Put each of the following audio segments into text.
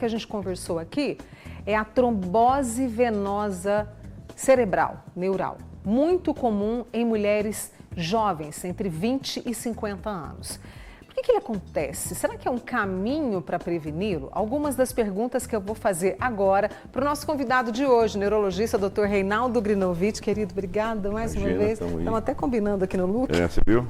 que a gente conversou aqui é a trombose venosa cerebral, neural, muito comum em mulheres jovens, entre 20 e 50 anos. Por que ele acontece? Será que é um caminho para preveni-lo? Algumas das perguntas que eu vou fazer agora para o nosso convidado de hoje, neurologista Dr. Reinaldo Grinovitch. Querido, obrigada mais uma vez. Estamos até combinando aqui no look. Você viu?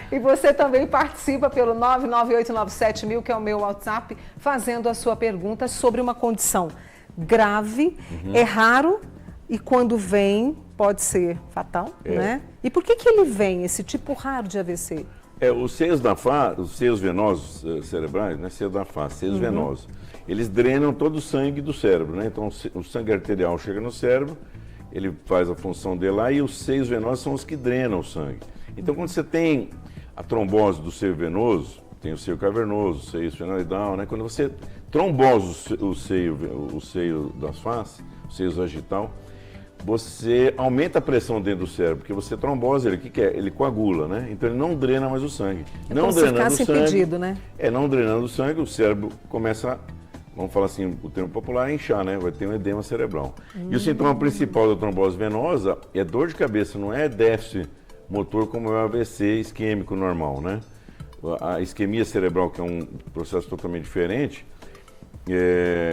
E você também participa pelo 99897.000, que é o meu WhatsApp, fazendo a sua pergunta sobre uma condição grave, é raro e quando vem pode ser fatal, né? E por que ele vem, esse tipo raro de AVC? Os seios da face, os seios venosos cerebrais, né? Seios da face, seios venosos, eles drenam todo o sangue do cérebro, né? Então o sangue arterial chega no cérebro, ele faz a função dele lá e os seios venosos são os que drenam o sangue. Então quando você tem a trombose do seio venoso, tem o seio cavernoso, o seio esfenoidal, né? Quando você trombose o seio das faces, o seio sagital, você aumenta a pressão dentro do cérebro, porque você trombose ele, o que é? Ele coagula, né? Então ele não drena mais o sangue. Não drenando o sangue, impedido, né? Não drenando o sangue, o cérebro começa, vamos falar assim, o termo popular, a inchar, né? Vai ter um edema cerebral. E o sintoma principal da trombose venosa é dor de cabeça, não é déficit motor como é o AVC isquêmico normal, né? A isquemia cerebral, que é um processo totalmente diferente,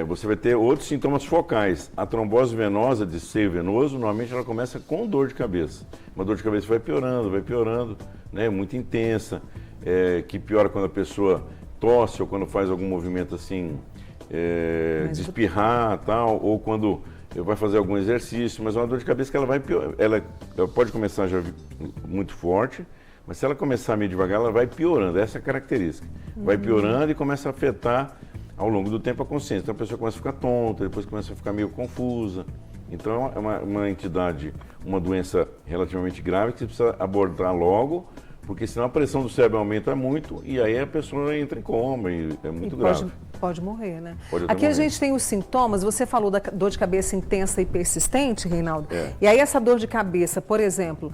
você vai ter outros sintomas focais. A trombose venosa de seio venoso, normalmente ela começa com dor de cabeça. Uma dor de cabeça vai piorando, né? Muito intensa, que piora quando a pessoa tosse ou quando faz algum movimento assim, de espirrar, tal, ou quando vai fazer algum exercício, mas é uma dor de cabeça que ela vai ela pode começar já muito forte, mas se ela começar meio devagar, ela vai piorando. Essa é a característica. Vai piorando e começa a afetar ao longo do tempo a consciência. Então a pessoa começa a ficar tonta, depois começa a ficar meio confusa. Então é uma entidade, uma doença relativamente grave que você precisa abordar logo, porque senão a pressão do cérebro aumenta muito e aí a pessoa entra em coma e é muito grave. Pode morrer, né? Aqui a gente tem os sintomas, você falou da dor de cabeça intensa e persistente, Reinaldo, e aí essa dor de cabeça, por exemplo,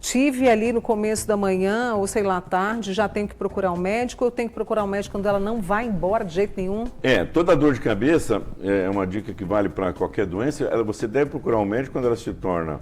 tive ali no começo da manhã ou sei lá, à tarde, já tenho que procurar um médico, ou eu tenho que procurar um médico quando ela não vai embora de jeito nenhum? Toda dor de cabeça é uma dica que vale para qualquer doença, você deve procurar um médico quando ela se torna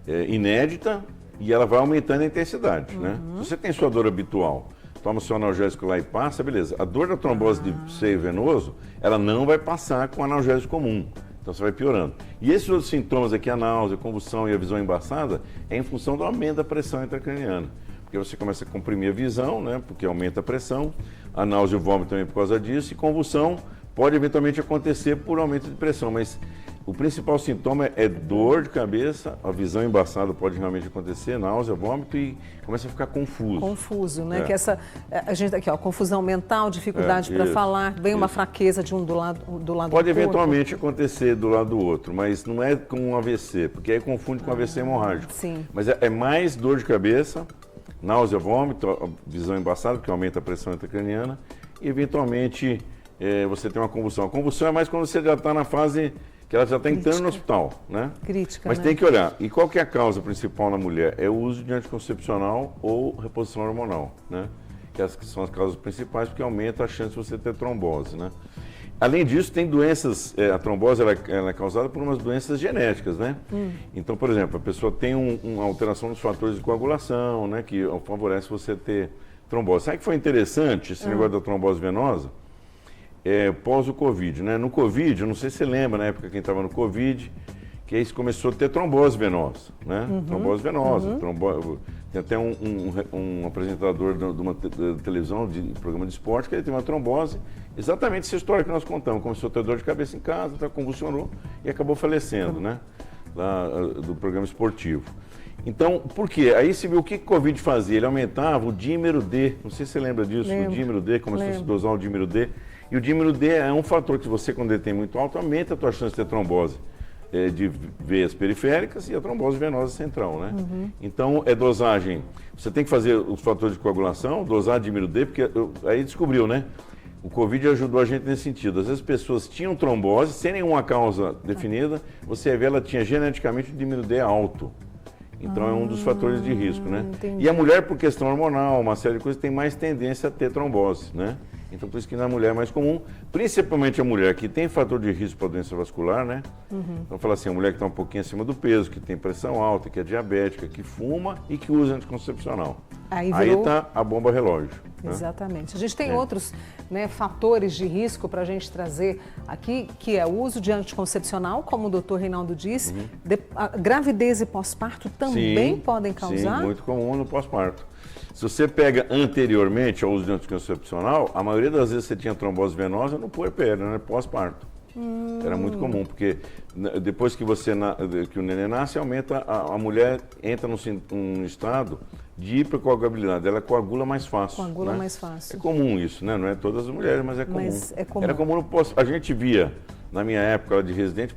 inédita e ela vai aumentando a intensidade, né? Se você tem sua dor habitual, toma seu analgésico lá e passa, beleza. A dor da trombose de seio venoso, ela não vai passar com analgésico comum. Então você vai piorando. E esses outros sintomas aqui, a náusea, a convulsão e a visão embaçada, é em função do aumento da pressão intracraniana. Porque você começa a comprimir a visão, né? Porque aumenta a pressão, a náusea e o vômito também por causa disso, e convulsão pode eventualmente acontecer por aumento de pressão, mas o principal sintoma é dor de cabeça, a visão embaçada pode realmente acontecer, náusea, vômito e começa a ficar confuso. Confuso, né? Que a gente aqui, confusão mental, dificuldade para falar, vem uma fraqueza de um do lado do outro. Pode eventualmente acontecer do lado do outro, mas não é com um AVC, porque aí confunde com AVC hemorrágico. Sim. Mas é mais dor de cabeça, náusea, vômito, visão embaçada, porque aumenta a pressão intracraniana, e eventualmente você tem uma convulsão. A convulsão é mais quando você já está na fase que ela já está entrando no hospital, né? Crítica, mas tem que olhar. E qual que é a causa principal na mulher? É o uso de anticoncepcional ou reposição hormonal, né? Que são as causas principais, porque aumenta a chance de você ter trombose, né? Além disso, tem doenças, a trombose ela é causada por umas doenças genéticas, né? Então, por exemplo, a pessoa tem uma alteração nos fatores de coagulação, né? Que favorece você ter trombose. Sabe que foi interessante esse negócio da trombose venosa? Pós o Covid, né? No Covid, eu não sei se você lembra, na época quem estava no Covid, que aí começou a ter trombose venosa, né? Trombose venosa. Tem até um apresentador de uma televisão, de programa de esporte, que ele teve uma trombose, exatamente essa história que nós contamos. Começou a ter dor de cabeça em casa, convulsionou e acabou falecendo, né? Lá, do programa esportivo. Então, por quê? Aí você viu o que o Covid fazia? Ele aumentava o dímero D, não sei se você lembra disso, o dímero D, começou a se dosar o dímero D. E o dímero D é um fator que você, quando ele tem muito alto, aumenta a tua chance de ter trombose de veias periféricas e a trombose venosa central, né? Então, dosagem. Você tem que fazer os fatores de coagulação, dosar dímero D, porque aí descobriu, né? O Covid ajudou a gente nesse sentido. Às vezes as pessoas tinham trombose sem nenhuma causa definida, você vê ela tinha geneticamente o dímero D alto. Então é um dos fatores de risco, né? Entendi. E a mulher, por questão hormonal, uma série de coisas, tem mais tendência a ter trombose, né? Então, por isso que na mulher é mais comum, principalmente a mulher que tem fator de risco para doença vascular, né? Então, fala assim, a mulher que está um pouquinho acima do peso, que tem pressão alta, que é diabética, que fuma e que usa anticoncepcional. Aí está a bomba relógio. Exatamente. A gente tem outros, né, fatores de risco para a gente trazer aqui, que é o uso de anticoncepcional, como o doutor Reinaldo disse, a gravidez e pós-parto também podem causar? Sim, muito comum no pós-parto. Se você pega anteriormente ao uso de anticoncepcional, a maioria das vezes você tinha trombose venosa no puerpério, né, pós-parto. Era muito comum, porque depois que que o neném nasce, aumenta, a mulher entra num estado de hipercoagulabilidade, ela coagula mais fácil. Coagula, né? mais fácil. É comum isso, né? Não é todas as mulheres, mas é comum. Mas é comum. Era comum no pós. A gente via, na minha época de residente,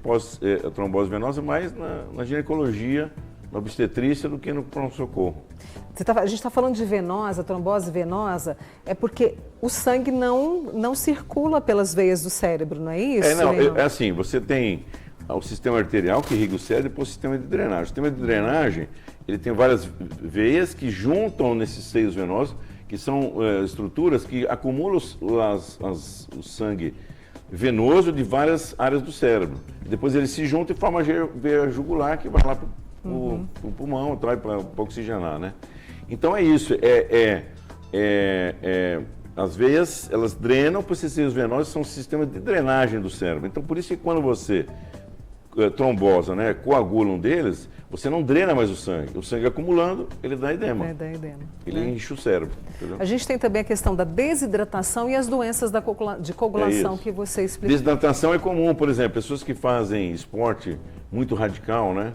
trombose venosa, mais na ginecologia, na obstetrícia, do que no pronto-socorro. A gente está falando de venosa, trombose venosa, é porque o sangue não circula pelas veias do cérebro, não é isso? É assim, você tem o sistema arterial que irriga o cérebro e o sistema de drenagem. O sistema de drenagem, ele tem várias veias que juntam nesses seios venosos, que são estruturas que acumulam o sangue venoso de várias áreas do cérebro. Depois ele se junta e forma a veia jugular, que vai lá para o pulmão, para oxigenar, né? Então é isso, as veias, elas drenam para esses seios venosos, são um sistema de drenagem do cérebro. Então por isso que quando você trombosa, né, coagula um deles, você não drena mais o sangue acumulando, ele dá edema. Ele enche o cérebro. Entendeu? A gente tem também a questão da desidratação e as doenças de coagulação que você explicou. Desidratação é comum, por exemplo, pessoas que fazem esporte muito radical, né?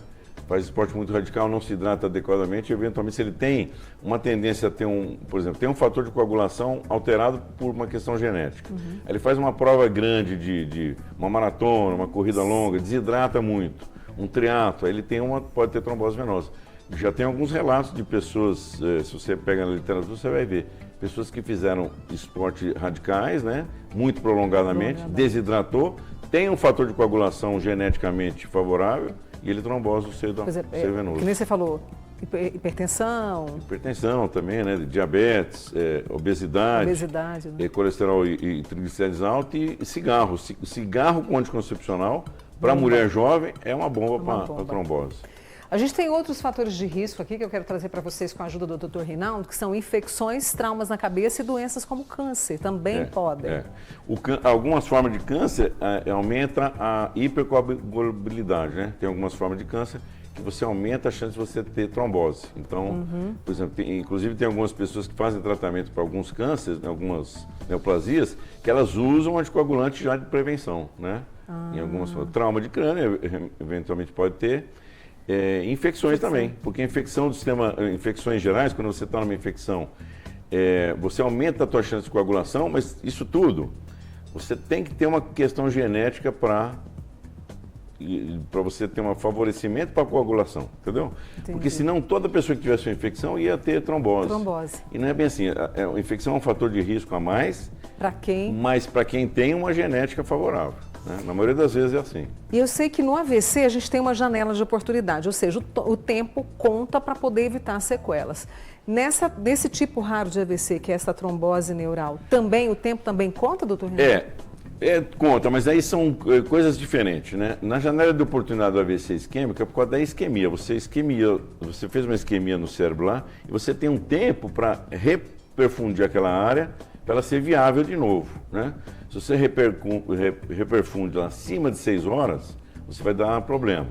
Faz esporte muito radical, não se hidrata adequadamente, eventualmente se ele tem uma tendência a ter por exemplo, tem um fator de coagulação alterado por uma questão genética. Aí ele faz uma prova grande de uma maratona, uma corrida longa, desidrata muito, um triatlo, aí ele pode ter trombose venosa. Já tem alguns relatos de pessoas, se você pega na literatura, você vai ver, pessoas que fizeram esporte radicais, né, muito prolongadamente, desidratou, tem um fator de coagulação geneticamente favorável, e ele trombose o seio venoso. Que nem você falou, hipertensão. Hipertensão também, né? Diabetes, obesidade, né? Colesterol e triglicérides altos e cigarro. Cigarro com anticoncepcional, para a mulher jovem, é uma bomba para trombose. A gente tem outros fatores de risco aqui que eu quero trazer para vocês com a ajuda do Dr. Reinaldo, que são infecções, traumas na cabeça e doenças como câncer, também podem. Algumas formas de câncer aumenta a hipercoagulabilidade, né? Tem algumas formas de câncer que você aumenta a chance de você ter trombose. Então, por exemplo, inclusive tem algumas pessoas que fazem tratamento para alguns cânceres, né, algumas neoplasias, que elas usam anticoagulante já de prevenção, né? Em algumas formas. Trauma de crânio, eventualmente pode ter. Infecções também, porque infecção do sistema, infecções gerais, quando você está numa infecção, você aumenta a tua chance de coagulação, mas isso tudo, você tem que ter uma questão genética para você ter um favorecimento para a coagulação, entendeu? Entendi. Porque senão toda pessoa que tivesse uma infecção ia ter trombose. E não é bem assim, a infecção é um fator de risco a mais, mas para quem tem uma genética favorável. Na maioria das vezes é assim. E eu sei que no AVC a gente tem uma janela de oportunidade, ou seja, o tempo conta para poder evitar sequelas. Nesse tipo raro de AVC, que é essa trombose neural, o tempo também conta, doutor Reinaldo? Conta, mas aí são coisas diferentes, né? Na janela de oportunidade do AVC isquêmico é por causa da isquemia. Você fez uma isquemia no cérebro lá e você tem um tempo para reperfundir aquela área para ela ser viável de novo, né? Se você reperfunde lá acima de 6 horas, você vai dar problema,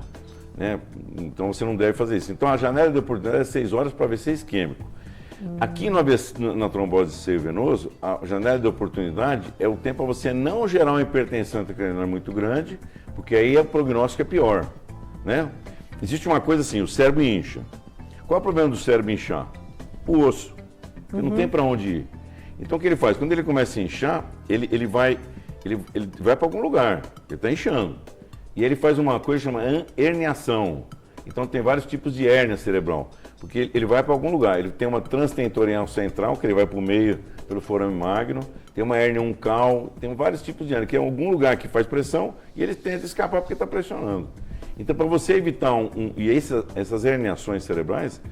né? Então você não deve fazer isso. Então a janela de oportunidade é 6 horas para AVC isquêmico. Aqui na trombose de seio venoso, a janela de oportunidade é o tempo para você não gerar uma hipertensão intracraniana muito grande, porque aí o prognóstico é pior, né? Existe uma coisa assim, o cérebro incha. Qual é o problema do cérebro inchar? O osso. Porque não tem para onde ir. Então o que ele faz? Quando ele começa a inchar, ele vai para algum lugar, ele está inchando. E ele faz uma coisa chamada herniação. Então tem vários tipos de hérnia cerebral, porque ele vai para algum lugar. Ele tem uma transtentorial central, que ele vai para o meio, pelo forame magno, tem uma hérnia uncal, tem vários tipos de hérnia, que é algum lugar que faz pressão e ele tenta escapar porque está pressionando. Então para você evitar e essas herniações cerebrais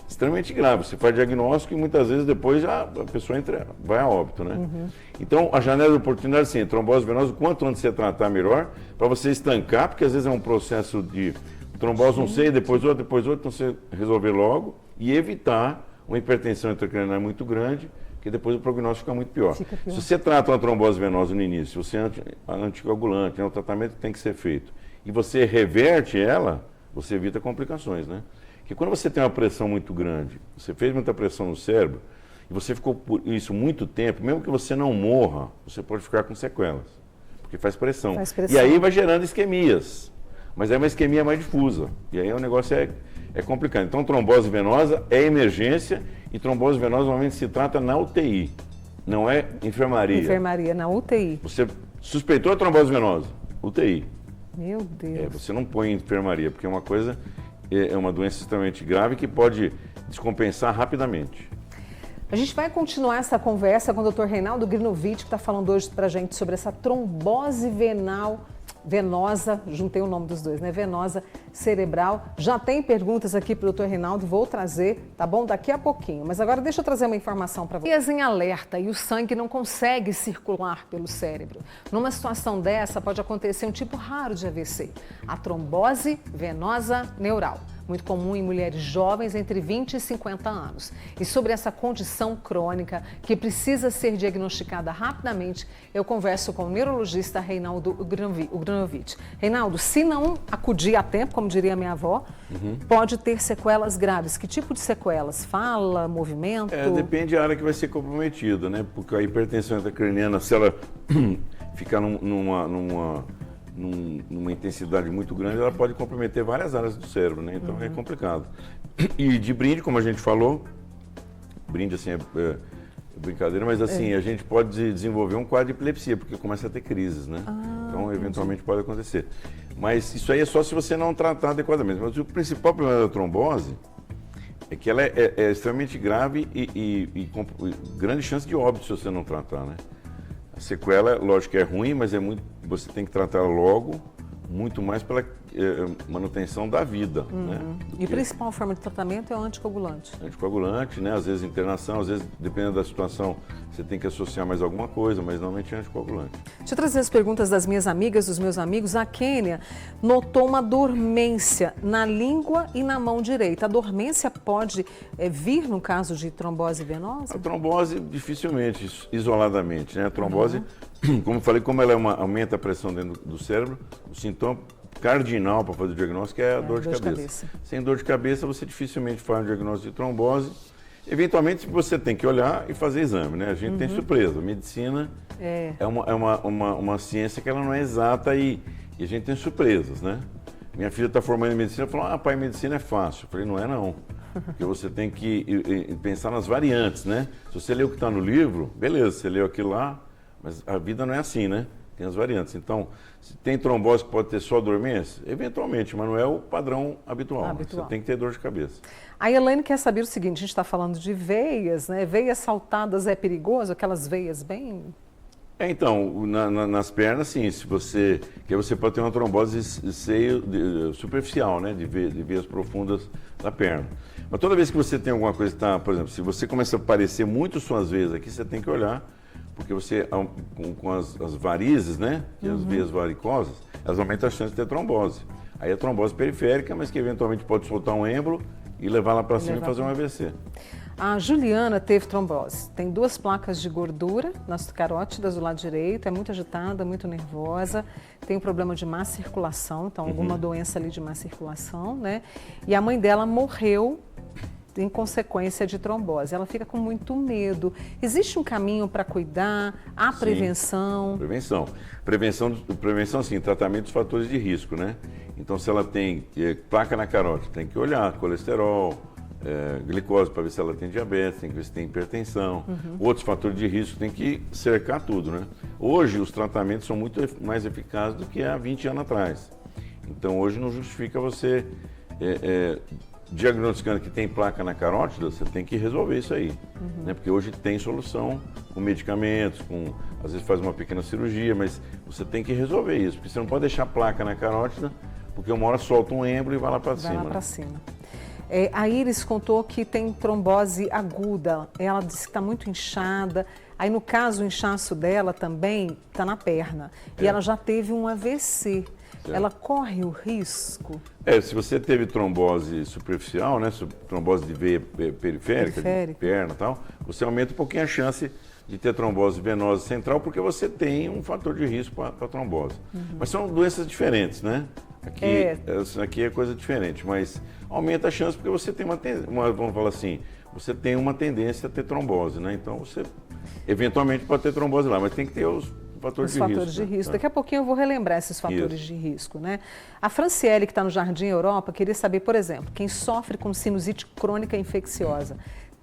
extremamente grave. Você faz diagnóstico e muitas vezes depois já a pessoa vai a óbito, né? Então, a janela de oportunidade, sim, trombose venosa, quanto antes você tratar, melhor, para você estancar, porque às vezes é um processo de trombose, não sei, depois outro, então você resolver logo e evitar uma hipertensão intracraniana muito grande, que depois o prognóstico fica muito pior. Fica pior. Se você trata uma trombose venosa no início, você é anticoagulante, o tratamento tem que ser feito, e você reverte ela, você evita complicações, né? Porque quando você tem uma pressão muito grande, você fez muita pressão no cérebro, e você ficou por isso muito tempo, mesmo que você não morra, você pode ficar com sequelas, porque faz pressão. Faz pressão. E aí vai gerando isquemias, mas é uma isquemia mais difusa, e aí o negócio é complicado. Então, trombose venosa é emergência, e trombose venosa normalmente se trata na UTI, não é enfermaria. Enfermaria, na UTI. Você suspeitou a trombose venosa, UTI. Meu Deus. Você não põe em enfermaria, porque é uma doença extremamente grave que pode descompensar rapidamente. A gente vai continuar essa conversa com o Dr. Reinaldo Grinovitch, que está falando hoje para a gente sobre essa trombose venosa, juntei o nome dos dois, né? Venosa cerebral. Já tem perguntas aqui para o Dr. Reinaldo, vou trazer, tá bom? Daqui a pouquinho. Mas agora deixa eu trazer uma informação para você. Veias em alerta e o sangue não consegue circular pelo cérebro. Numa situação dessa, pode acontecer um tipo raro de AVC, a trombose venosa neural. Muito comum em mulheres jovens entre 20 e 50 anos. E sobre essa condição crônica que precisa ser diagnosticada rapidamente, eu converso com o neurologista Reinaldo Grinovitch. Reinaldo, se não acudir a tempo, como diria minha avó, pode ter sequelas graves. Que tipo de sequelas? Fala, movimento? Depende da área que vai ser comprometida, né? Porque a hipertensão intracraniana, se ela ficar numa intensidade muito grande, ela pode comprometer várias áreas do cérebro, né? Então é complicado. E de brinde, como a gente falou, brinde assim é brincadeira, mas assim, a gente pode desenvolver um quadro de epilepsia, porque começa a ter crises, né? Então eventualmente pode acontecer. Mas isso aí é só se você não tratar adequadamente. Mas o principal problema da trombose é que ela é extremamente grave e com grande chance de óbito se você não tratar, né? A sequela, lógico que é ruim, mas você tem que tratar logo, muito mais pela manutenção da vida. Né? E a principal forma de tratamento é o anticoagulante. Anticoagulante, né? Às vezes internação, às vezes, dependendo da situação, você tem que associar mais alguma coisa, mas normalmente é anticoagulante. Deixa eu trazer as perguntas das minhas amigas, dos meus amigos. A Kênia notou uma dormência na língua e na mão direita. A dormência pode vir no caso de trombose venosa? A trombose, dificilmente, isoladamente, né? A trombose, como eu falei, como ela aumenta a pressão dentro do cérebro, o sintoma cardinal para fazer o diagnóstico é a dor de cabeça. Sem dor de cabeça, você dificilmente faz um diagnóstico de trombose. Eventualmente, você tem que olhar e fazer exame, né? A gente tem surpresa. A medicina é uma ciência que ela não é exata e a gente tem surpresas, né? Minha filha está formando em medicina e falou, pai, medicina é fácil. Eu falei, não é não. Porque você tem que pensar nas variantes, né? Se você lê o que está no livro, beleza, você leu aquilo lá, mas a vida não é assim, né? Tem as variantes. Então, se tem trombose que pode ter só dormência, eventualmente, mas não é o padrão habitual. Você tem que ter dor de cabeça. A Elaine quer saber o seguinte, a gente está falando de veias, né? Veias saltadas é perigoso? Aquelas veias bem... Então, nas pernas, sim. Você pode ter uma trombose superficial, né? De veias profundas da perna. Mas toda vez que você tem alguma coisa que está, por exemplo, se você começa a aparecer muito suas veias aqui, você tem que olhar, porque você, com as varizes, né? Que as veias varicosas, elas aumentam a chance de ter trombose. Aí a trombose periférica, mas que eventualmente pode soltar um êmbolo e levar lá para cima e fazer um AVC. A Juliana teve trombose. Tem 2 placas de gordura nas carótidas do lado direito, é muito agitada, muito nervosa, tem um problema de má circulação, então alguma doença ali de má circulação, né? E a mãe dela morreu em consequência de trombose. Ela fica com muito medo. Existe um caminho para cuidar? Há prevenção? Prevenção, sim, tratamento dos fatores de risco, né? Então, se ela tem placa na carótida, tem que olhar colesterol, glicose para ver se ela tem diabetes, tem que ver se tem hipertensão. Outros fatores de risco, tem que cercar tudo, né? Hoje, os tratamentos são muito mais eficazes do que há 20 anos atrás. Então, hoje não justifica você... diagnosticando que tem placa na carótida, você tem que resolver isso aí, né? Porque hoje tem solução com medicamentos, às vezes faz uma pequena cirurgia, mas você tem que resolver isso, porque você não pode deixar placa na carótida, porque uma hora solta um êmbolo e vai lá para cima. Vai lá para cima. A Iris contou que tem trombose aguda, ela disse que está muito inchada. Aí, no caso, o inchaço dela também está na perna. E ela já teve um AVC. Ela corre o risco? Se você teve trombose superficial, né, trombose de veia periférica, de perna e tal, você aumenta um pouquinho a chance de ter trombose venosa central, porque você tem um fator de risco para trombose. Mas são doenças diferentes, né? Aqui é coisa diferente, mas aumenta a chance porque você tem vamos falar assim, você tem uma tendência a ter trombose, né? Então você eventualmente pode ter trombose lá, mas tem que ter os fatores de risco. Daqui a pouquinho eu vou relembrar esses fatores de risco, né? A Franciele, que está no Jardim Europa, queria saber, por exemplo, quem sofre com sinusite crônica infecciosa,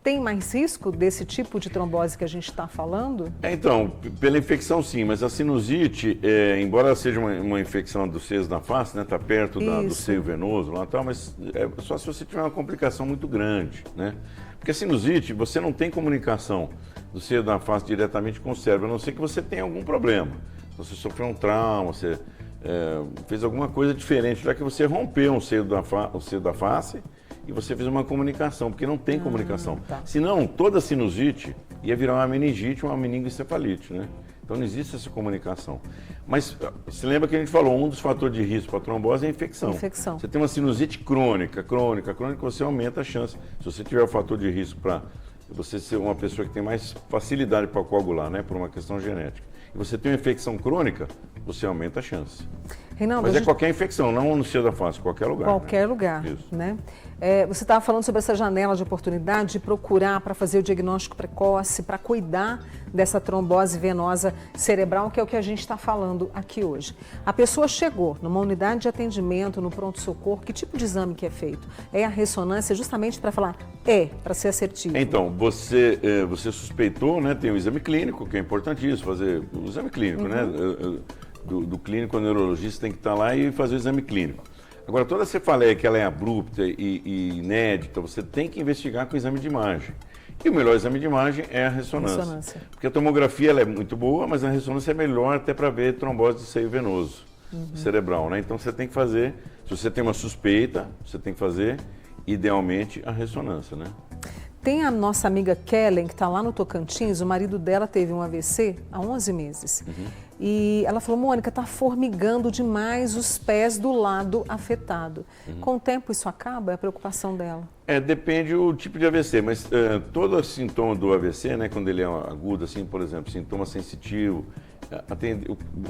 tem mais risco desse tipo de trombose que a gente está falando? Então, pela infecção sim, mas a sinusite, embora seja uma infecção dos seios da face, né, está perto do seio venoso lá, tal, mas só se você tiver uma complicação muito grande, né? Porque a sinusite, você não tem comunicação do seio da face diretamente com o cérebro, a não ser que você tenha algum problema. Você sofreu um trauma, você fez alguma coisa diferente, já que você rompeu o seio da face e você fez uma comunicação, porque não tem comunicação. Tá. Senão, toda sinusite ia virar uma meningite, uma meningoencefalite, né? Então não existe essa comunicação. Mas se lembra que a gente falou, um dos fatores de risco para trombose é a infecção. Você tem uma sinusite crônica, você aumenta a chance. Se você tiver o fator de risco para você ser uma pessoa que tem mais facilidade para coagular, né, por uma questão genética, e você tem uma infecção crônica, você aumenta a chance. Reinaldo, mas qualquer infecção, não no seio da face, qualquer lugar. Qualquer lugar, né? Você estava falando sobre essa janela de oportunidade de procurar para fazer o diagnóstico precoce, para cuidar dessa trombose venosa cerebral, que é o que a gente está falando aqui hoje. A pessoa chegou numa unidade de atendimento, no pronto-socorro, que tipo de exame que é feito? É a ressonância justamente para falar, para ser assertivo? Então, você suspeitou, né? Tem o exame clínico, que é importantíssimo, fazer o exame clínico, né? Do clínico, o neurologista tem que estar lá e fazer o exame clínico. Agora, toda cefaleia que ela é abrupta e inédita, você tem que investigar com o exame de imagem. E o melhor exame de imagem é a ressonância. Porque a tomografia ela é muito boa, mas a ressonância é melhor até para ver trombose de seio venoso cerebral, né? Então você tem que fazer, se você tem uma suspeita, você tem que fazer, idealmente, a ressonância, né? Tem a nossa amiga Kellen, que está lá no Tocantins, o marido dela teve um AVC há 11 meses. E ela falou, Mônica, está formigando demais os pés do lado afetado. Com o tempo isso acaba? É a preocupação dela? Depende do tipo de AVC, mas todo sintoma do AVC, né, quando ele é agudo, assim, por exemplo, sintoma sensitivo,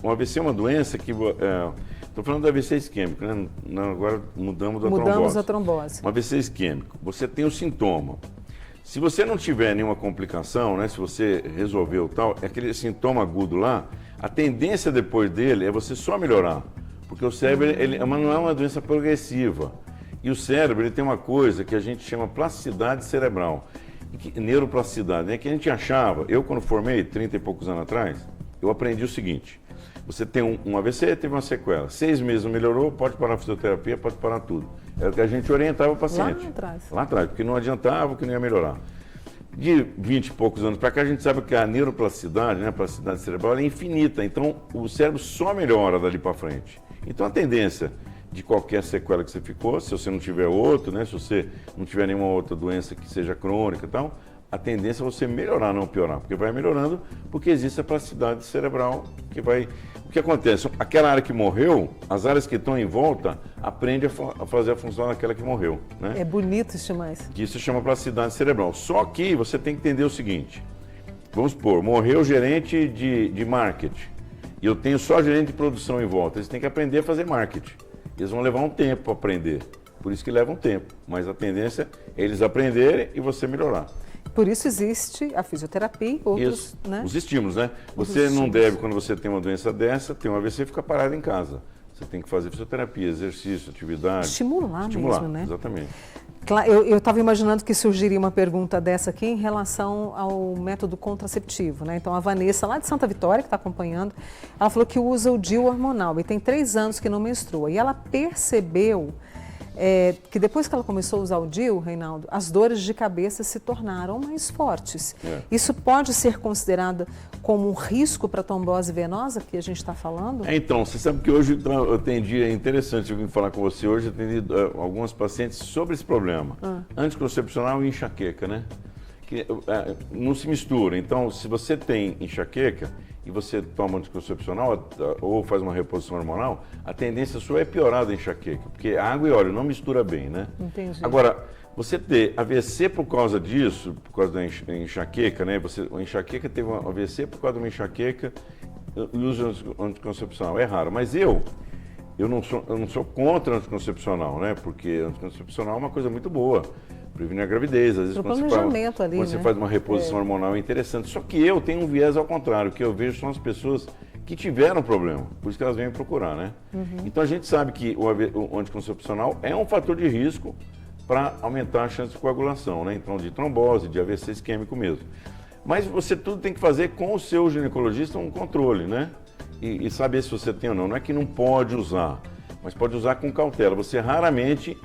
o AVC é uma doença que... Estou falando do AVC isquêmico, né? Agora mudamos a trombose. Um AVC isquêmico, você tem o sintoma. Se você não tiver nenhuma complicação, né, se você resolveu tal, aquele sintoma agudo lá, a tendência depois dele é você só melhorar. Porque o cérebro não é uma doença progressiva. E o cérebro ele tem uma coisa que a gente chama plasticidade cerebral. Neuroplasticidade, né, que a gente achava, eu quando formei, 30 e poucos anos atrás, eu aprendi o seguinte, você tem um AVC, teve uma sequela, 6 meses não melhorou, pode parar a fisioterapia, pode parar tudo. Era o que a gente orientava o paciente. Lá atrás, porque não adiantava, que não ia melhorar. De 20 e poucos anos para cá, a gente sabe que a neuroplasticidade, né, a plasticidade cerebral, é infinita. Então, o cérebro só melhora dali para frente. Então, a tendência de qualquer sequela que você ficou, se você não tiver outro, né, se você não tiver nenhuma outra doença que seja crônica e tal, a tendência é você melhorar, não piorar. Porque vai melhorando, porque existe a plasticidade cerebral que vai... O que acontece? Aquela área que morreu, as áreas que estão em volta, aprendem a fazer a função daquela que morreu. Né? É bonito isso demais. Que isso se chama plasticidade cerebral. Só que você tem que entender o seguinte. Vamos supor, morreu o gerente de marketing. E eu tenho só gerente de produção em volta. Eles têm que aprender a fazer marketing. Eles vão levar um tempo para aprender. Por isso que leva um tempo. Mas a tendência é eles aprenderem e você melhorar. Por isso existe a fisioterapia e outros, né? Os estímulos, né? Você não deve, quando você tem uma doença dessa, tem um AVC, ficar parado em casa. Você tem que fazer fisioterapia, exercício, atividade. Estimular mesmo, né? Exatamente. Eu estava imaginando que surgiria uma pergunta dessa aqui em relação ao método contraceptivo, né? Então, a Vanessa, lá de Santa Vitória, que está acompanhando, ela falou que usa o DIU hormonal e tem 3 anos que não menstrua. E ela percebeu que depois que ela começou a usar o DIU, Reinaldo, as dores de cabeça se tornaram mais fortes. Isso pode ser considerado como um risco para a trombose venosa que a gente está falando? Então, você sabe que hoje eu atendi, é interessante eu vim falar com você hoje, eu atendi algumas pacientes sobre esse problema. Anticoncepcional e enxaqueca, né? Que não se mistura. Então, se você tem enxaqueca e você toma anticoncepcional ou faz uma reposição hormonal, a tendência sua é piorar da enxaqueca, porque água e óleo não mistura bem, né? Entendi. Agora, você ter AVC por causa disso, por causa da enxaqueca, né? A enxaqueca teve um AVC por causa de uma enxaqueca e uso anticoncepcional. É raro, mas eu não sou contra anticoncepcional, né? Porque anticoncepcional é uma coisa muito boa. Prevenir a gravidez, às vezes quando você faz uma reposição hormonal é interessante. Só que eu tenho um viés ao contrário, o que eu vejo são as pessoas que tiveram problema, por isso que elas vêm me procurar, né? Então a gente sabe que o anticoncepcional é um fator de risco para aumentar a chance de coagulação, né? Então de trombose, de AVC isquêmico mesmo. Mas você tudo tem que fazer com o seu ginecologista um controle, né? E saber se você tem ou não. Não é que não pode usar, mas pode usar com cautela. Você raramente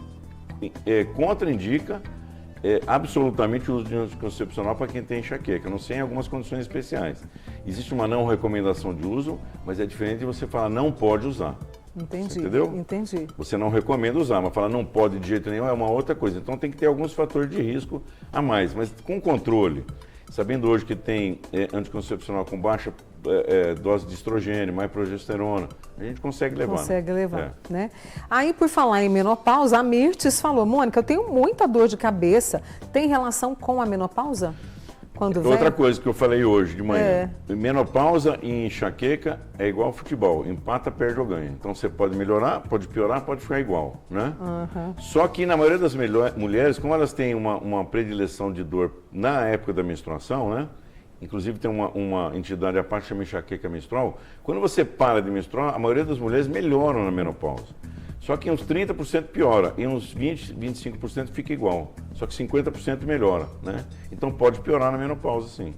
contraindica absolutamente o uso de anticoncepcional para quem tem enxaqueca, a não ser em algumas condições especiais. Existe uma não recomendação de uso, mas é diferente de você falar não pode usar. Entendi. Você entendeu? Entendi. Você não recomenda usar, mas falar não pode de jeito nenhum é uma outra coisa. Então tem que ter alguns fatores de risco a mais, mas com controle. Sabendo hoje que tem anticoncepcional com baixa dose de estrogênio, mais progesterona, a gente consegue levar. Consegue levar, né? Aí, por falar em menopausa, a Mirtes falou, Mônica, eu tenho muita dor de cabeça. Tem relação com a menopausa? Outra coisa que eu falei hoje de manhã, menopausa e enxaqueca é igual futebol, empata, perde ou ganha. Então você pode melhorar, pode piorar, pode ficar igual, né? Só que na maioria das mulheres, como elas têm uma predileção de dor na época da menstruação, né? Inclusive tem uma entidade à parte que chama enxaqueca menstrual. Quando você para de menstruar, a maioria das mulheres melhoram na menopausa. Só que uns 30% piora e uns 20, 25% fica igual. Só que 50% melhora, né? Então pode piorar na menopausa, sim.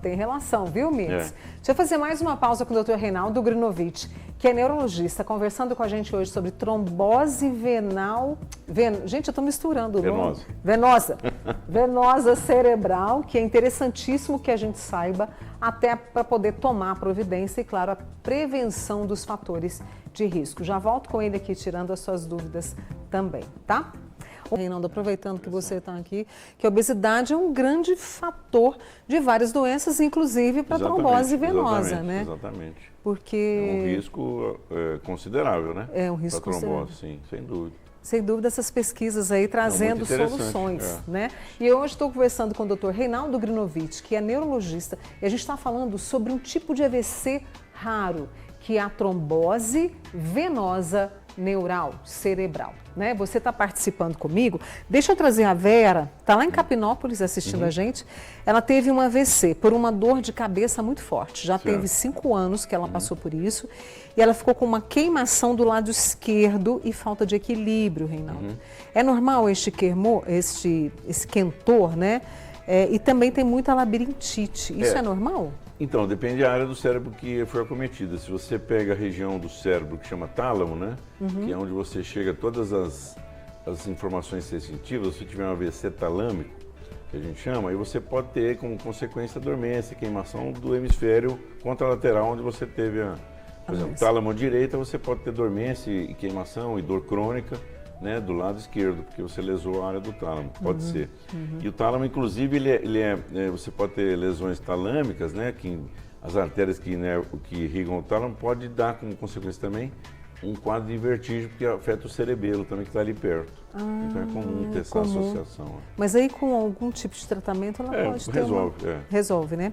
Tem relação, viu, Mirtes? Deixa eu fazer mais uma pausa com o Dr. Reinaldo Grinovich, que é neurologista, conversando com a gente hoje sobre trombose venal... Gente, eu estou misturando o nome. Venosa cerebral, que é interessantíssimo que a gente saiba, até para poder tomar providência e, claro, a prevenção dos fatores de risco. Já volto com ele aqui, tirando as suas dúvidas também, tá? Reinaldo, aproveitando que você está aqui, que a obesidade é um grande fator de várias doenças, inclusive para a trombose venosa, né? Exatamente. Porque... É um risco considerável, né? É um risco considerável. Para trombose, sim, sem dúvida. Sem dúvida, essas pesquisas aí trazendo soluções, né? E eu hoje estou conversando com o Dr. Reinaldo Grinovich, que é neurologista, e a gente está falando sobre um tipo de AVC raro, que é a trombose venosa neural, cerebral, né? Você está participando comigo. Deixa eu trazer a Vera, está lá em Capinópolis assistindo a gente. Ela teve um AVC por uma dor de cabeça muito forte. Já teve 5 anos que ela passou por isso. E ela ficou com uma queimação do lado esquerdo e falta de equilíbrio, Reinaldo. É normal esse quentor, né? E também tem muita labirintite. Isso é normal? Então, depende da área do cérebro que foi acometida. Se você pega a região do cérebro que chama tálamo, né? Que é onde você chega a todas as informações sensitivas, se tiver um AVC talâmico, que a gente chama, aí você pode ter como consequência dormência, queimação do hemisfério contralateral, onde você teve, por exemplo, tálamo direita, você pode ter dormência e queimação e dor crônica, né, do lado esquerdo, porque você lesou a área do tálamo, pode ser. E o tálamo, inclusive, você pode ter lesões talâmicas, né, que as artérias que irrigam o tálamo pode dar como consequência também um quadro de vertigem, porque afeta o cerebelo também, que está ali perto. Então é comum ter essa associação. Mas aí com algum tipo de tratamento ela pode ter resolve, né?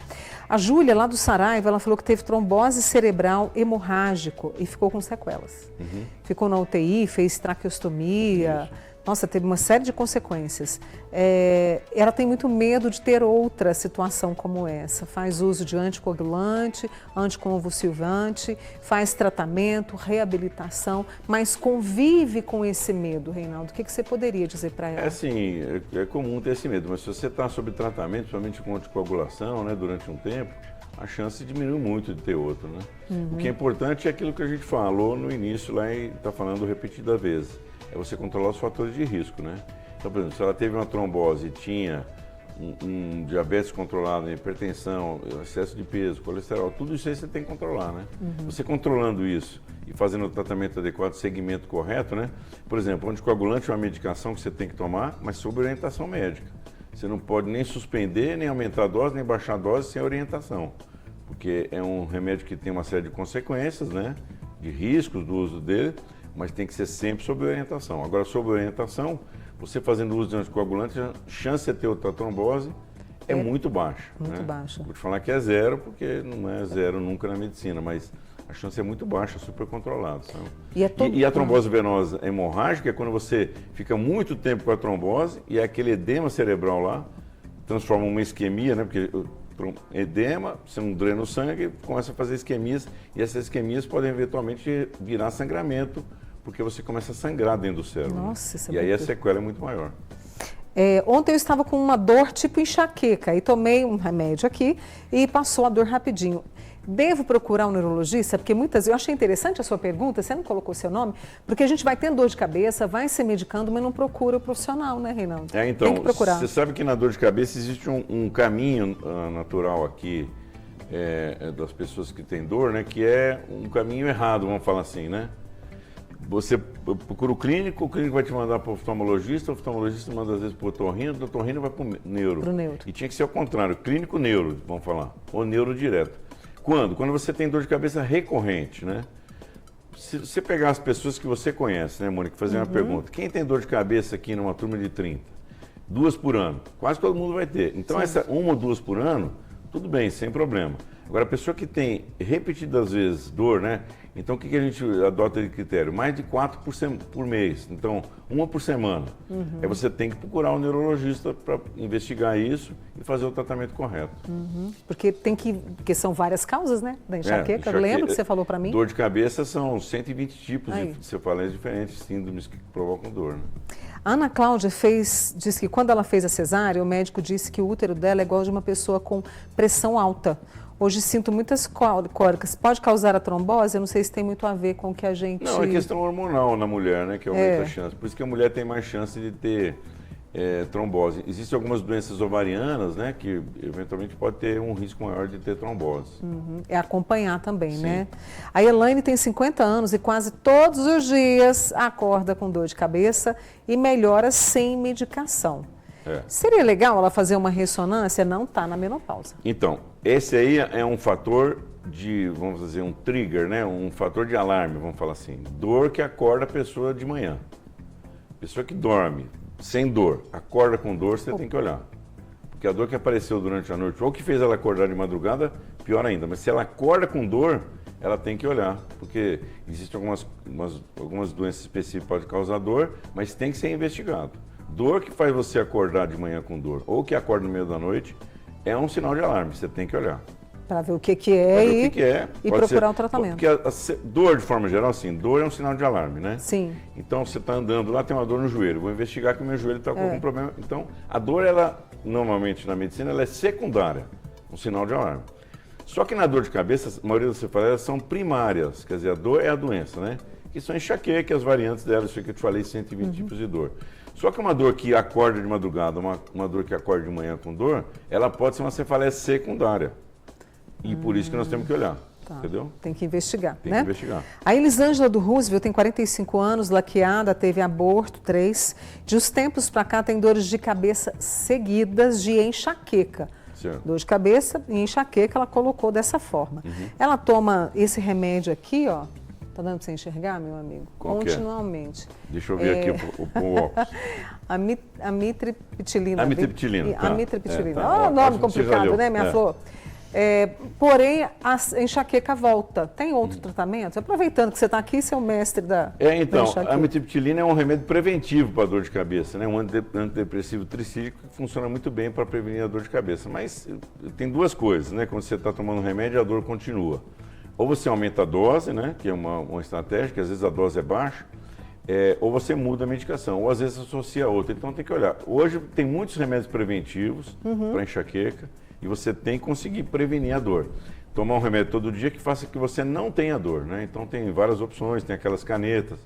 A Júlia, lá do Saraiva, ela falou que teve trombose cerebral hemorrágico e ficou com sequelas. Ficou na UTI, fez traqueostomia. Nossa, teve uma série de consequências. Ela tem muito medo de ter outra situação como essa. Faz uso de anticoagulante, anticonvulsivante, faz tratamento, reabilitação, mas convive com esse medo, Reinaldo. O que você poderia dizer para ela? É comum ter esse medo, mas se você está sob tratamento, principalmente com anticoagulação, né, durante um tempo, a chance diminui muito de ter outro, né? O que é importante é aquilo que a gente falou no início lá e está falando repetidas vezes. é você controlar os fatores de risco, né? Então, por exemplo, se ela teve uma trombose e tinha um diabetes controlado, hipertensão, excesso de peso, colesterol, tudo isso aí você tem que controlar, né? Você controlando isso e fazendo o tratamento adequado, segmento correto, né? Por exemplo, o anticoagulante é uma medicação que você tem que tomar, mas sob orientação médica. Você não pode nem suspender, nem aumentar a dose, nem baixar a dose sem orientação. Porque é um remédio que tem uma série de consequências, né? De riscos do uso dele, mas tem que ser sempre sob orientação. Agora, sob orientação, você fazendo uso de anticoagulante, a chance de ter outra trombose é muito baixa. Muito né? baixa. Vou te falar que é zero, porque não é zero nunca na medicina, mas a chance é muito baixa, super controlada. E a trombose venosa hemorrágica é quando você fica muito tempo com a trombose e aquele edema cerebral lá transforma uma isquemia, né? Porque edema, você não drena o sangue, começa a fazer isquemias e essas isquemias podem eventualmente virar sangramento, porque você começa a sangrar dentro do cérebro. Nossa, isso é e aí muito... a sequela é muito maior. Ontem eu estava com uma dor tipo enxaqueca e tomei um remédio aqui e passou a dor rapidinho. Devo procurar um neurologista? Porque muitas vezes, eu achei interessante a sua pergunta, você não colocou seu nome, porque a gente vai tendo dor de cabeça, vai se medicando, mas não procura o profissional, né, Reinaldo? Então, tem que procurar. Você sabe que na dor de cabeça existe um caminho natural aqui das pessoas que têm dor, né, que é um caminho errado, vamos falar assim, né? Você procura o clínico vai te mandar para o oftalmologista manda às vezes para o otorrino vai para o neuro. Pro neuro. E tinha que ser ao contrário, clínico-neuro, vamos falar, ou neuro direto. Quando? Quando você tem dor de cabeça recorrente, né? Se você pegar as pessoas que você conhece, né, Mônica, fazer uma pergunta. Quem tem dor de cabeça aqui numa turma de 30? 2 por ano. Quase todo mundo vai ter. Então, essa 1 ou 2 por ano, tudo bem, sem problema. Agora, a pessoa que tem repetidas vezes dor, né? Então, o que a gente adota de critério? Mais de 4 por mês. Então, 1 por semana. Aí você tem que procurar um neurologista para investigar isso e fazer o tratamento correto. Porque são várias causas, né? Da enxaqueca. Eu lembro que você falou para mim. Dor de cabeça são 120 tipos de cefaleia diferentes, síndromes que provocam dor, né? A Ana Cláudia disse que quando ela fez a cesárea, o médico disse que o útero dela é igual de uma pessoa com pressão alta. Hoje sinto muitas cólicas. Pode causar a trombose? Eu não sei se tem muito a ver com o que a gente... Não, é questão hormonal na mulher, né? Que aumenta a chance. Por isso que a mulher tem mais chance de ter trombose. Existem algumas doenças ovarianas, né? Que eventualmente pode ter um risco maior de ter trombose. É acompanhar também, né? A Elaine tem 50 anos e quase todos os dias acorda com dor de cabeça e melhora sem medicação. Seria legal ela fazer uma ressonância? Não está na menopausa. Então, esse aí é um fator de, vamos dizer, um trigger, né? Um fator de alarme, vamos falar assim. Dor que acorda a pessoa de manhã. Pessoa que dorme sem dor, acorda com dor, você tem que olhar. Porque a dor que apareceu durante a noite, ou que fez ela acordar de madrugada, pior ainda. Mas se ela acorda com dor, ela tem que olhar. Porque existem algumas doenças específicas que podem causar dor, mas tem que ser investigado. Dor que faz você acordar de manhã com dor, ou que acorda no meio da noite, é um sinal de alarme, você tem que olhar. Para ver o que é e procurar um tratamento. Porque dor, de forma geral, assim, dor é um sinal de alarme, né? Sim. Então, você está andando lá, tem uma dor no joelho, vou investigar que o meu joelho está com algum problema. Então, a dor, ela, normalmente na medicina, ela é secundária, um sinal de alarme. Só que na dor de cabeça, a maioria das cefaleias são primárias, quer dizer, a dor é a doença, né? Que são enxaqueca, as variantes delas, isso que eu te falei, 120 tipos de dor. Só que uma dor que acorda de madrugada, uma dor que acorda de manhã com dor, ela pode ser uma cefaleia secundária. E por isso que nós temos que olhar, entendeu? Tem que investigar, Tem que investigar. A Elisângela do Roosevelt tem 45 anos, laqueada, teve aborto, 3. De uns tempos para cá tem dores de cabeça seguidas de enxaqueca. Certo. Dor de cabeça e enxaqueca, ela colocou dessa forma. Ela toma esse remédio aqui, ó. Tá dando para você enxergar, meu amigo? Qual continuamente. Deixa eu ver aqui o óculos. Amitriptilina. Amitriptilina. Amitriptilina. Olha o nome complicado, né, minha flor? Porém, a enxaqueca volta. Tem outro tratamento? Aproveitando que você está aqui, você é o mestre da então, enxaqueca. A amitriptilina é um remédio preventivo para dor de cabeça, né? Um antidepressivo tricíclico que funciona muito bem para prevenir a dor de cabeça. Mas tem duas coisas, né? Quando você está tomando remédio, a dor continua. Ou você aumenta a dose, né? Que é uma estratégia, que às vezes a dose é baixa, ou você muda a medicação, ou às vezes associa a outra. Então tem que olhar. Hoje tem muitos remédios preventivos para enxaqueca e você tem que conseguir prevenir a dor. Tomar um remédio todo dia que faça que você não tenha dor, né? Então tem várias opções, tem aquelas canetas,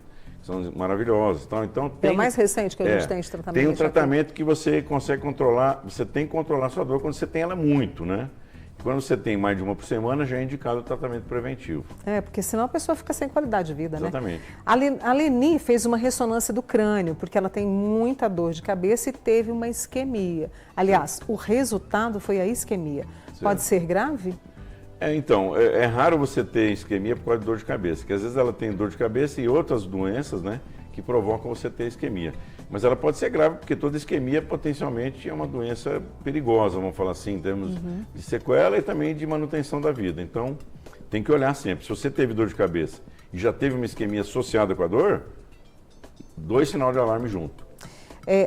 são maravilhosas. Então, é o mais recente que a gente tem de tratamento. Tem um tratamento que você consegue controlar, você tem que controlar a sua dor quando você tem ela muito, né? Quando você tem mais de uma por semana, já é indicado o tratamento preventivo. Porque senão a pessoa fica sem qualidade de vida, Exatamente. né? A Leni fez uma ressonância do crânio, porque ela tem muita dor de cabeça e teve uma isquemia. Aliás, o resultado foi a isquemia. Certo. Pode ser grave? Então, é raro você ter isquemia por causa de dor de cabeça, porque às vezes ela tem dor de cabeça e outras doenças, né, que provocam você ter isquemia. Mas ela pode ser grave, porque toda isquemia potencialmente é uma doença perigosa, vamos falar assim, em termos de sequela e também de manutenção da vida. Então, tem que olhar sempre. Se você teve dor de cabeça e já teve uma isquemia associada com a dor, 2 sinais de alarme junto.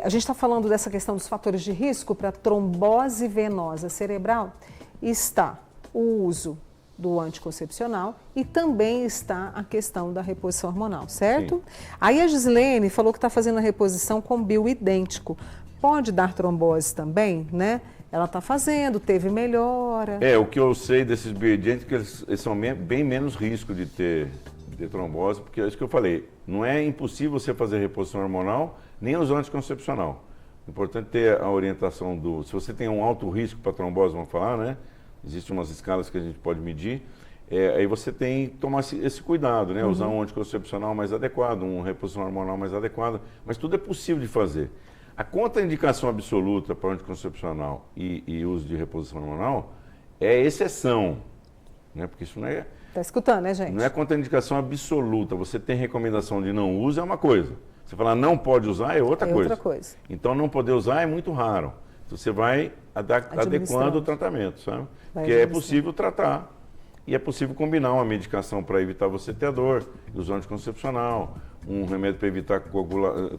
A gente está falando dessa questão dos fatores de risco para trombose venosa cerebral. Está o uso do anticoncepcional e também está a questão da reposição hormonal, certo? Sim. Aí a Gislene falou que está fazendo a reposição com bioidêntico. Pode dar trombose também, né? Ela está fazendo, teve melhora. O que eu sei desses bioidênticos, eles são bem menos risco de ter trombose, porque é isso que eu falei. Não é impossível você fazer reposição hormonal, nem usar anticoncepcional. É importante ter a orientação do... Se você tem um alto risco para trombose, vamos falar, né? Existem umas escalas que a gente pode medir, aí você tem que tomar esse cuidado, né? Usar um anticoncepcional mais adequado, uma reposição hormonal mais adequada, mas tudo é possível de fazer. A contraindicação absoluta para o anticoncepcional e uso de reposição hormonal é exceção, né? Porque isso não é... Está escutando, né, gente? Não é contraindicação absoluta. Você tem recomendação de não uso é uma coisa. Você falar não pode usar é outra coisa. Então não poder usar é muito raro. Então, você vai adequando o tratamento, sabe? Porque é possível tratar e é possível combinar uma medicação para evitar você ter dor, usar anticoncepcional, um remédio para evitar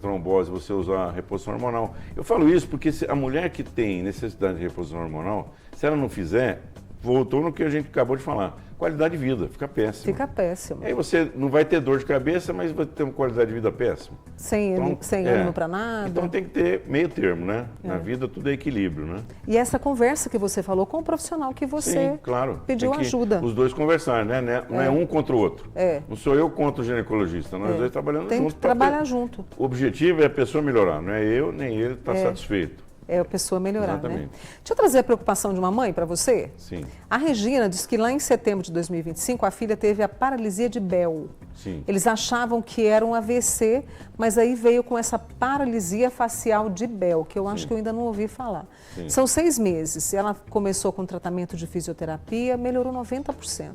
trombose, você usar reposição hormonal. Eu falo isso porque a mulher que tem necessidade de reposição hormonal, se ela não fizer, voltou no que a gente acabou de falar. Qualidade de vida, fica péssima. Fica péssima. Aí você não vai ter dor de cabeça, mas vai ter uma qualidade de vida péssima. Sem ânimo para nada. Então tem que ter meio termo, né? Na vida tudo é equilíbrio, né? E essa conversa que você falou com o profissional que você pediu ajuda. Os dois conversar, né? Não é um contra o outro. Não sou eu contra o ginecologista, nós dois trabalhando juntos. Tem que trabalhar junto. O objetivo é a pessoa melhorar, não é eu nem ele estar satisfeito. É a pessoa melhorar, Exatamente. Né? Deixa eu trazer a preocupação de uma mãe para você. Sim. A Regina disse que lá em setembro de 2025 a filha teve a paralisia de Bell. Sim. Eles achavam que era um AVC, mas aí veio com essa paralisia facial de Bell, que eu acho que eu ainda não ouvi falar. Sim. São 6 meses. Ela começou com tratamento de fisioterapia, melhorou 90%.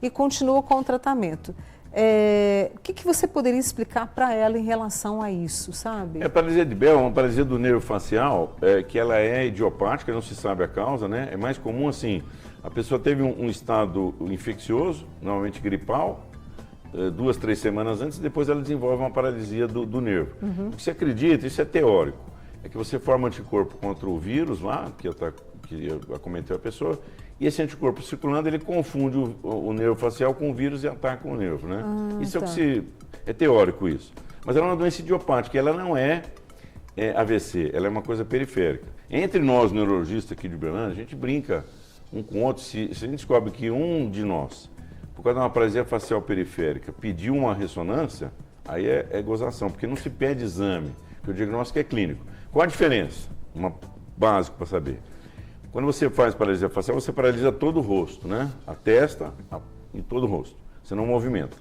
E continuou com o tratamento. O que você poderia explicar para ela em relação a isso, sabe? A paralisia de Bell é uma paralisia do nervo facial, que ela é idiopática, não se sabe a causa, né? É mais comum assim, a pessoa teve um estado infeccioso, normalmente gripal, 2, 3 semanas antes, e depois ela desenvolve uma paralisia do nervo. O que se acredita, isso é teórico, é que você forma anticorpo contra o vírus lá, que acometeu a pessoa, e esse anticorpo circulando, ele confunde o nervo facial com o vírus e ataca o nervo, né? Isso é teórico isso. Mas ela é uma doença idiopática, ela não é AVC, ela é uma coisa periférica. Entre nós, neurologistas aqui de Uberlândia, a gente brinca um com o outro, se a gente descobre que um de nós, por causa de uma paralisia facial periférica, pediu uma ressonância, aí é gozação, porque não se pede exame, porque o diagnóstico é clínico. Qual a diferença? Básico para saber. Quando você faz paralisia facial, você paralisa todo o rosto, né? A testa e todo o rosto. Você não movimenta.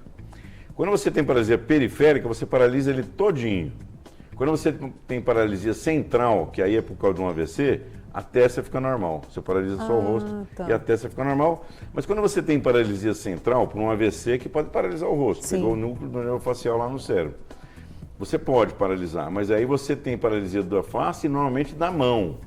Quando você tem paralisia periférica, você paralisa ele todinho. Quando você tem paralisia central, que aí é por causa de um AVC, a testa fica normal. Você paralisa só o rosto e a testa fica normal. Mas quando você tem paralisia central, por um AVC, que pode paralisar o rosto, pegou o núcleo do nervo facial lá no cérebro. Você pode paralisar, mas aí você tem paralisia da face e normalmente da mão.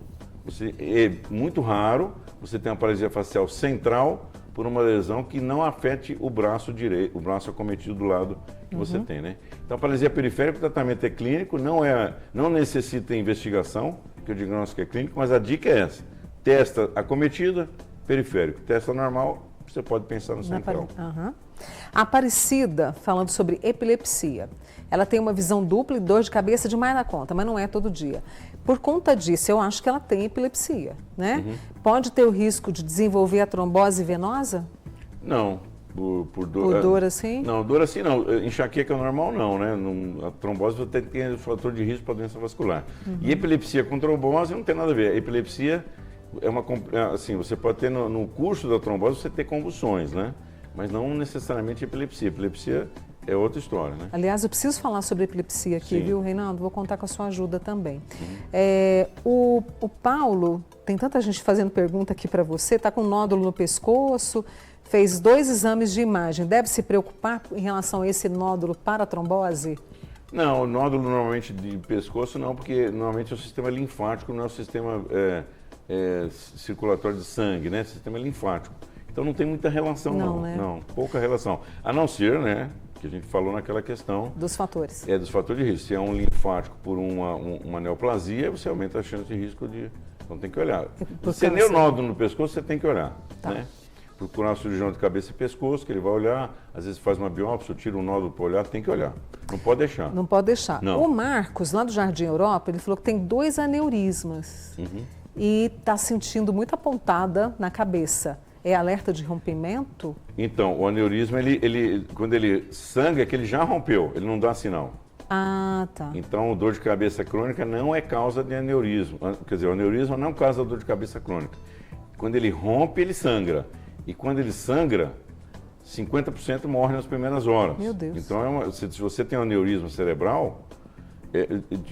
É muito raro você ter uma paralisia facial central por uma lesão que não afete o braço direito, o braço acometido do lado que você tem, né? Então, a paralisia periférica, o tratamento é clínico, não necessita investigação, porque o diagnóstico é clínico, mas a dica é essa: testa acometida, periférico. Testa normal, você pode pensar no central. A Aparecida, falando sobre epilepsia, ela tem uma visão dupla e dor de cabeça demais na conta, mas não é todo dia. Por conta disso, eu acho que ela tem epilepsia, né? Pode ter o risco de desenvolver a trombose venosa? Não, por dor. Por dor assim? Não, dor assim não. Enxaqueca normal não, né? A trombose você tem fator de risco para doença vascular. E epilepsia com trombose não tem nada a ver. A epilepsia assim, você pode ter no curso da trombose você ter convulsões, né? Mas não necessariamente epilepsia. Epilepsia é outra história, né? Aliás, eu preciso falar sobre epilepsia aqui, Sim. viu, Reinaldo? Vou contar com a sua ajuda também. O Paulo, tem tanta gente fazendo pergunta aqui para você, está com um nódulo no pescoço, fez 2 exames de imagem. Deve se preocupar em relação a esse nódulo para a trombose? Não, o nódulo normalmente de pescoço não, porque normalmente é o sistema linfático, não é o sistema circulatório de sangue, né? Sistema linfático. Então não tem muita relação, não. Né? Não, pouca relação. A não ser, né, que a gente falou naquela questão... Dos fatores. Dos fatores de risco. Se é um linfático por uma neoplasia, você aumenta a chance de risco de... Então tem que olhar. Se é neonódulo no pescoço, você tem que olhar, né? Procurar um cirurgião de cabeça e pescoço, que ele vai olhar, às vezes faz uma biópsia, tira um nódulo para olhar, tem que olhar. Não pode deixar. Não pode deixar. Não. O Marcos, lá do Jardim Europa, ele falou que tem 2 aneurismas e está sentindo muita pontada na cabeça. É alerta de rompimento? Então, o aneurisma, quando ele sangra, é que ele já rompeu, ele não dá sinal. Ah, tá. Então, dor de cabeça crônica não é causa de aneurisma. Quer dizer, o aneurisma não causa dor de cabeça crônica. Quando ele rompe, ele sangra. E quando ele sangra, 50% morre nas primeiras horas. Meu Deus. Então, se você tem um aneurisma cerebral,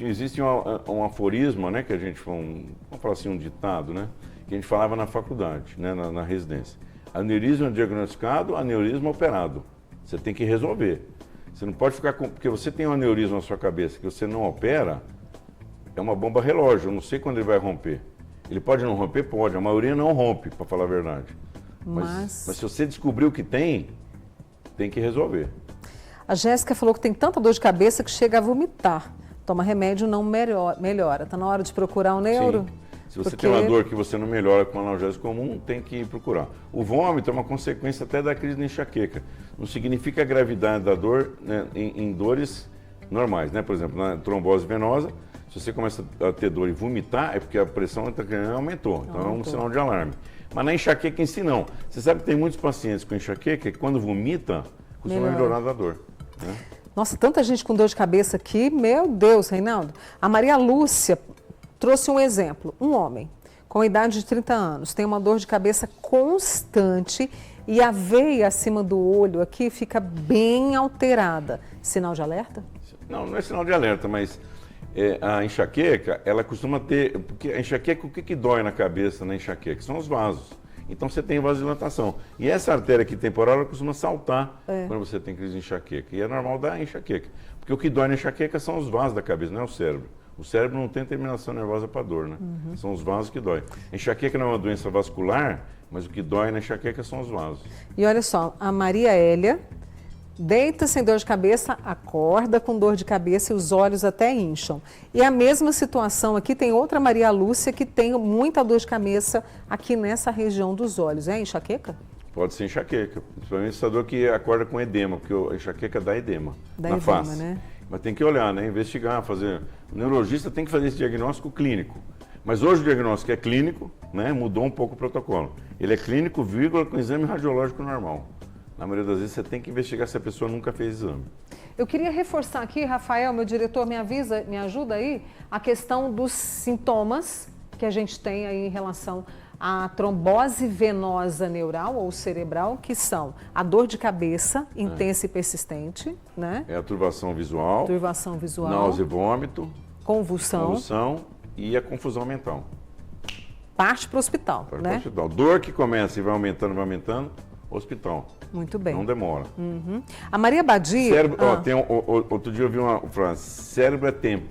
existe um aforisma, né, que a gente, vamos falar assim, um ditado, né, que a gente falava na faculdade, né, na residência. Aneurisma diagnosticado, aneurisma operado. Você tem que resolver. Você não pode ficar com... Porque você tem um aneurisma na sua cabeça que você não opera, é uma bomba relógio. Eu não sei quando ele vai romper. Ele pode não romper? Pode. A maioria não rompe, para falar a verdade. Mas se você descobrir o que tem que resolver. A Jéssica falou que tem tanta dor de cabeça que chega a vomitar. Toma remédio, não melhora. Está na hora de procurar um neuro? Sim. Se você tem uma dor que você não melhora com analgésico comum, tem que procurar. O vômito é uma consequência até da crise de enxaqueca. Não significa a gravidade da dor, né, em dores normais, né? Por exemplo, na trombose venosa, se você começa a ter dor e vomitar, é porque a pressão intracraniana aumentou. Então é um sinal de alarme. Mas na enxaqueca em si não. Você sabe que tem muitos pacientes com enxaqueca que quando vomita, costuma melhorar da dor, né? Nossa, tanta gente com dor de cabeça aqui. Meu Deus, Reinaldo. A Maria Lúcia trouxe um exemplo. Um homem com idade de 30 anos tem uma dor de cabeça constante e a veia acima do olho aqui fica bem alterada. Sinal de alerta? Não, não é sinal de alerta, mas a enxaqueca, ela costuma ter... Porque a enxaqueca, o que dói na cabeça na enxaqueca? São os vasos. Então você tem vasodilatação. E essa artéria aqui temporal, ela costuma saltar quando você tem crise de enxaqueca. E é normal dar enxaqueca. Porque o que dói na enxaqueca são os vasos da cabeça, não é o cérebro. O cérebro não tem terminação nervosa para dor, né? São os vasos que dói. A enxaqueca não é uma doença vascular, mas o que dói na enxaqueca são os vasos. E olha só, a Maria Hélia deita sem dor de cabeça, acorda com dor de cabeça e os olhos até incham. E a mesma situação aqui tem outra Maria Lúcia que tem muita dor de cabeça aqui nessa região dos olhos. É enxaqueca? Pode ser enxaqueca, principalmente essa dor que acorda com edema, porque a enxaqueca dá edema na face. Né? Mas tem que olhar, né? Investigar, fazer. O neurologista tem que fazer esse diagnóstico clínico. Mas hoje o diagnóstico é clínico, né? Mudou um pouco o protocolo. Ele é clínico, vírgula, com exame radiológico normal. Na maioria das vezes você tem que investigar se a pessoa nunca fez exame. Eu queria reforçar aqui, Rafael, meu diretor, me ajuda aí, a questão dos sintomas que a gente tem aí em relação à trombose venosa neural ou cerebral, que são a dor de cabeça intensa e persistente, né? É a turvação visual, náusea e vômito, convulsão e a confusão mental. Parte para o hospital, né? Para o hospital. Dor que começa e vai aumentando, hospital. Muito bem. Não demora. A Maria Badia... Cérebro, outro dia eu vi uma frase, cérebro é tempo.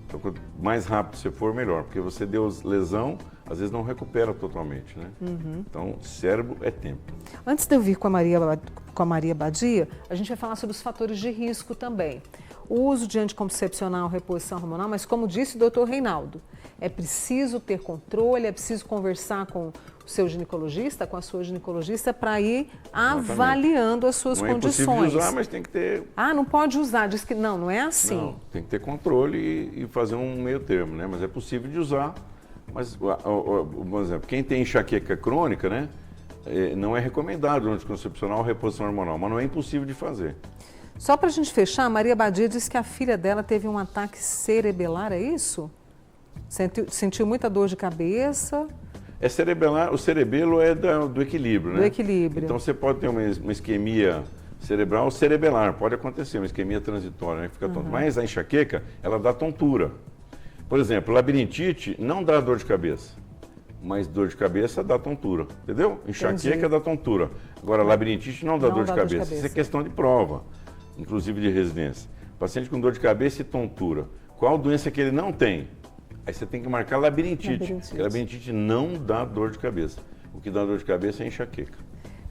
Então, quanto mais rápido você for, melhor. Porque você deu lesão, às vezes não recupera totalmente, né? Então, cérebro é tempo. Antes de eu vir com a Maria Badia, a gente vai falar sobre os fatores de risco também. O uso de anticoncepcional, reposição hormonal, mas como disse o doutor Reinaldo, é preciso ter controle, é preciso conversar com o seu ginecologista, com a sua ginecologista, para ir avaliando as suas condições. Não é impossível de usar, mas tem que ter... Ah, não pode usar, diz que não é assim. Não, tem que ter controle e fazer um meio termo, né? Mas é possível de usar. Mas, por exemplo, quem tem enxaqueca crônica, né? não é recomendado o anticoncepcional ou reposição hormonal, mas não é impossível de fazer. Só para a gente fechar, a Maria Badia disse que a filha dela teve um ataque cerebelar, é isso? Sentiu muita dor de cabeça. É cerebelar, o cerebelo é do equilíbrio, né? Do equilíbrio. Então você pode ter uma isquemia cerebral cerebelar, pode acontecer, uma isquemia transitória, né, que fica tonto. Mas a enxaqueca, ela dá tontura. Por exemplo, labirintite não dá dor de cabeça, mas dor de cabeça dá tontura, entendeu? Enxaqueca dá tontura. Agora, labirintite não dá dor de cabeça. Isso é questão de prova, inclusive de residência. Paciente com dor de cabeça e tontura. Qual doença que ele não tem? Aí você tem que marcar labirintite. Porque labirintite não dá dor de cabeça. O que dá dor de cabeça é enxaqueca.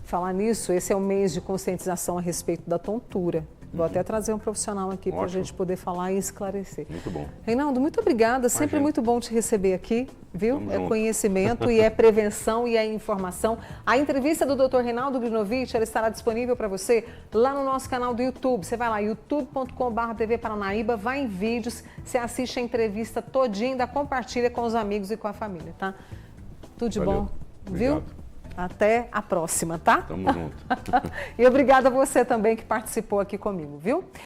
Falar nisso, esse é o mês de conscientização a respeito da tontura. Vou até trazer um profissional aqui para a gente poder falar e esclarecer. Muito bom. Reinaldo, muito obrigada. Sempre muito bom te receber aqui, viu? Tamo é junto. Conhecimento e é prevenção e é informação. A entrevista do Dr. Reinaldo Grinovich, ela estará disponível para você lá no nosso canal do YouTube. Você vai lá, youtube.com/TV Paranaíba, vai em vídeos, você assiste a entrevista todinha, ainda compartilha com os amigos e com a família, tá? Tudo de bom, viu? Até a próxima, tá? Tamo junto. E obrigada a você também que participou aqui comigo, viu?